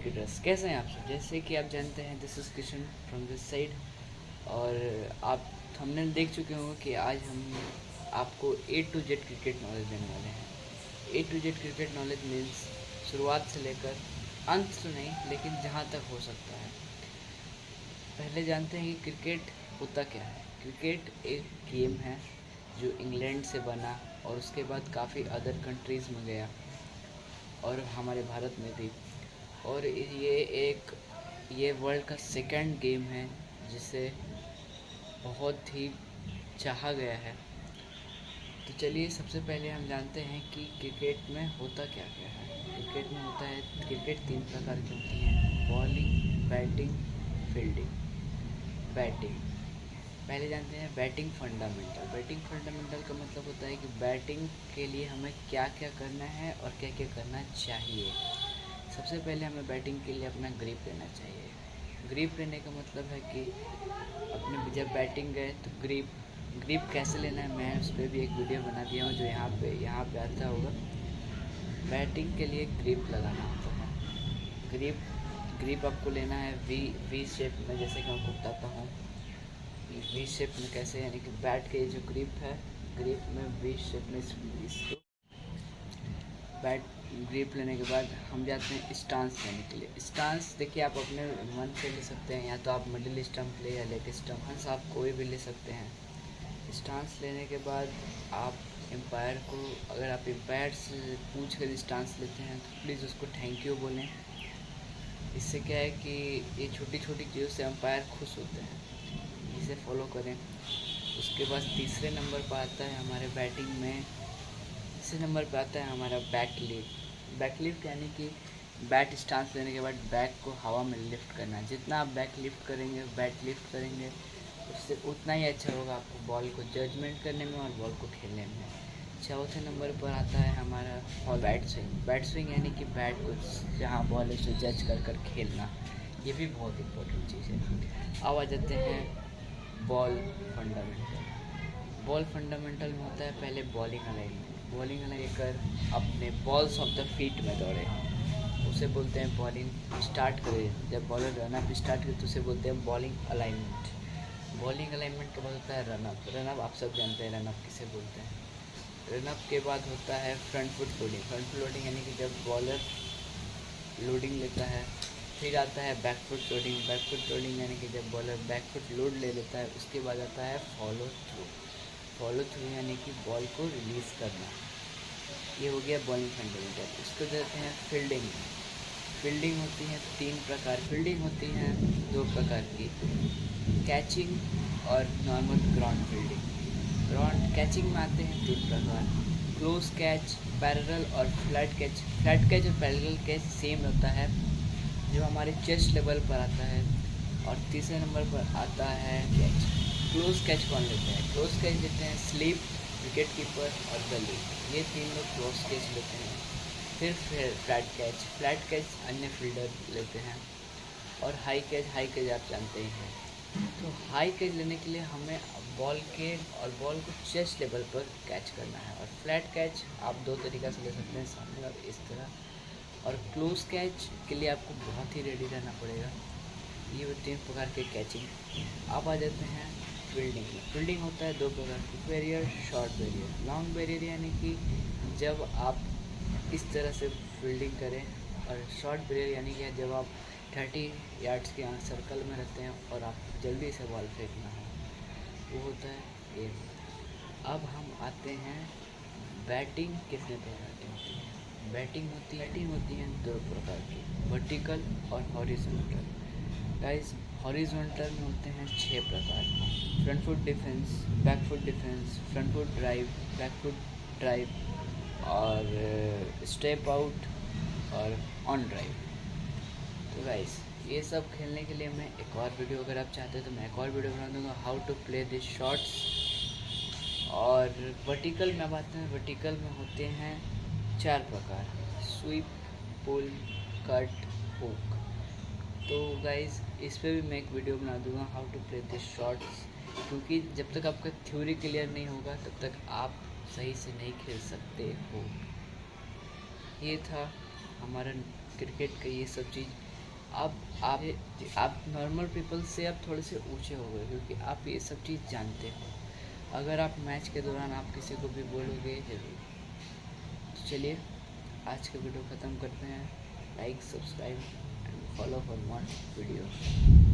Cricketers, कैसे हैं आप सब? जैसे कि आप जानते हैं, this is Kishan from this side. और आप थंबनेल देख चुके होंगे कि आज हम आपको A to Z cricket knowledge देने वाले हैं। A to Z cricket knowledge means शुरुआत से लेकर अंत तो नहीं, लेकिन जहाँ तक हो सकता है। पहले जानते हैं कि क्रिकेट होता क्या है। क्रिकेट एक गेम है जो इंग्लैंड से बना और उसके बाद काफ़ी अदर कंट्रीज़ में गया और हमारे भारत में भी। और ये वर्ल्ड का सेकंड गेम है जिसे बहुत ही चाहा गया है। तो चलिए सबसे पहले हम जानते हैं कि क्रिकेट में होता क्या क्या है। क्रिकेट में होता है, क्रिकेट 3 प्रकार की होती हैं: बॉलिंग, बैटिंग, फील्डिंग। बैटिंग पहले जानते हैं बैटिंग फंडामेंटल। बैटिंग फंडामेंटल का मतलब होता है कि बैटिंग के लिए हमें क्या क्या करना है और क्या क्या करना चाहिए। सबसे पहले हमें बैटिंग के लिए अपना ग्रिप लेना चाहिए। ग्रिप लेने का मतलब है कि अपने जब बैटिंग गए तो ग्रिप कैसे लेना है, मैं उस पर भी एक वीडियो बना दिया हूँ जो यहाँ पे आता होगा। बैटिंग के लिए ग्रिप लगाना होता है। ग्रिप आपको लेना है वी शेप में, जैसे कि मैं आपको बताता हूँ वी शेप में कैसे, यानी कि बैट के जो ग्रिप में वी शेप में इसको बैट ग्रिप लेने के बाद हम जाते हैं स्टांस लेने के लिए। स्टांस देखिए, आप अपने मन से ले सकते हैं, या तो आप मिडिल स्टंप ले या लेग स्टंप, आप कोई भी ले सकते हैं। स्टांस लेने के बाद आप एम्पायर को, अगर आप एम्पायर से पूछ कर स्टांस लेते हैं तो प्लीज़ उसको थैंक यू बोलें। इससे क्या है कि ये छोटी छोटी चीज़ों से एम्पायर खुश होते हैं, इसे फॉलो करें। उसके बाद तीसरे नंबर पर आता है हमारे बैटिंग में, तीसरे नंबर पर आता है हमारा बैक लिफ्ट, यानी कि बैट स्टांस लेने के बाद बैक को हवा में लिफ्ट करना। जितना आप बैट लिफ्ट करेंगे उससे उतना ही अच्छा होगा आपको बॉल को जजमेंट करने में और बॉल को खेलने में। चौथे नंबर पर आता है हमारा बैट स्विंग, यानी कि बैट को जहाँ बॉल है उसे जज कर खेलना। ये भी बहुत इम्पोर्टेंट चीज़ है। अब आ जाते हैं बॉल फंडामेंटल में होता है पहले बॉलिंग अलाइनमेंट कर अपने बॉल्स ऑफ द फीट में दौड़े, उसे बोलते हैं बॉलिंग स्टार्ट करें। जब बॉलर रनअप स्टार्ट करे तो उसे बोलते हैं बॉलिंग अलाइनमेंट के बाद होता है रनअप आप सब जानते हैं रनअप किसे बोलते हैं। रनअप के बाद होता है फ्रंट फुट लोडिंग, यानी कि जब बॉलर लोडिंग लेता है। फिर आता है बैक फुट लोडिंग, यानी कि जब बॉलर बैक फुट लोड ले लेता है। उसके बाद आता है फॉलो थ्रू, यानी कि बॉल को रिलीज़ करना। ये हो गया बॉलिंग फंडामेंटल। उसको देते हैं फील्डिंग होती है 3 प्रकार। फील्डिंग होती है 2 प्रकार की, कैचिंग और normal ground fielding. Ground catching में आते हैं 3 प्रकार: क्लोज कैच, पैरेलल और फ्लैट कैच। फ्लैट कैच और पैरेलल कैच सेम होता है, जो हमारे चेस्ट लेवल पर आता है। और तीसरे नंबर पर आता है कैच। क्लोज कैच कौन लेते हैं? क्लोज कैच लेते हैं स्लीप, विकेट कीपर और गली, ये 3 लोग क्लोज कैच लेते हैं। फिर फ्लैट कैच अन्य फील्डर लेते हैं। और हाई कैच आप जानते ही हैं। तो हाई कैच लेने के लिए हमें बॉल को चेस्ट लेवल पर कैच करना है। और फ्लैट कैच आप 2 तरीक़ा से ले सकते हैं, सामने और इस तरह। और क्लोज कैच के लिए आपको बहुत ही रेडी रहना पड़ेगा। ये वो 3 प्रकार के कैचिंग। अब आ जाते हैं फील्डिंग होता है 2 प्रकार की, barrier, short barrier. Long barrier यानी कि जब आप इस तरह से फील्डिंग करें, और शॉर्ट बैरियर यानी कि जब आप 30 यार्ड्स के सर्कल में रहते हैं और आप जल्दी से बॉल फेंकना है, वो होता है ये। अब हम आते हैं बैटिंग कितने प्रकार की होती है। बैटिंग होती है 2 प्रकार की, वर्टिकल और हॉरिजॉन्टल। गाइस, हॉरिजॉन्टल में होते हैं 6 प्रकार: front foot defence, back foot defence, front foot drive, back foot drive और स्टेप आउट और ऑन ड्राइव। तो गाइस, ये सब खेलने के लिए मैं एक और वीडियो, अगर आप चाहते हैं तो मैं एक और वीडियो बना दूँगा, how to play this shots. और वर्टिकल में बात करें, वर्टिकल में होते हैं 4 प्रकार: स्वीप, पुल, कट, हुक। तो गाइस, इस पे भी मैं एक वीडियो बना दूँगा, how to play this shots, क्योंकि जब तक आपका थ्योरी क्लियर नहीं होगा तब तक आप सही से नहीं खेल सकते हो। ये था हमारा क्रिकेट का ये सब चीज़ आप नॉर्मल पीपल से अब थोड़े से ऊंचे हो गए, क्योंकि आप ये सब चीज़ जानते हो। अगर आप मैच के दौरान आप किसी को भी बोलोगे जरूर। तो चलिए आज का वीडियो ख़त्म करते हैं। Like, subscribe and follow for more video.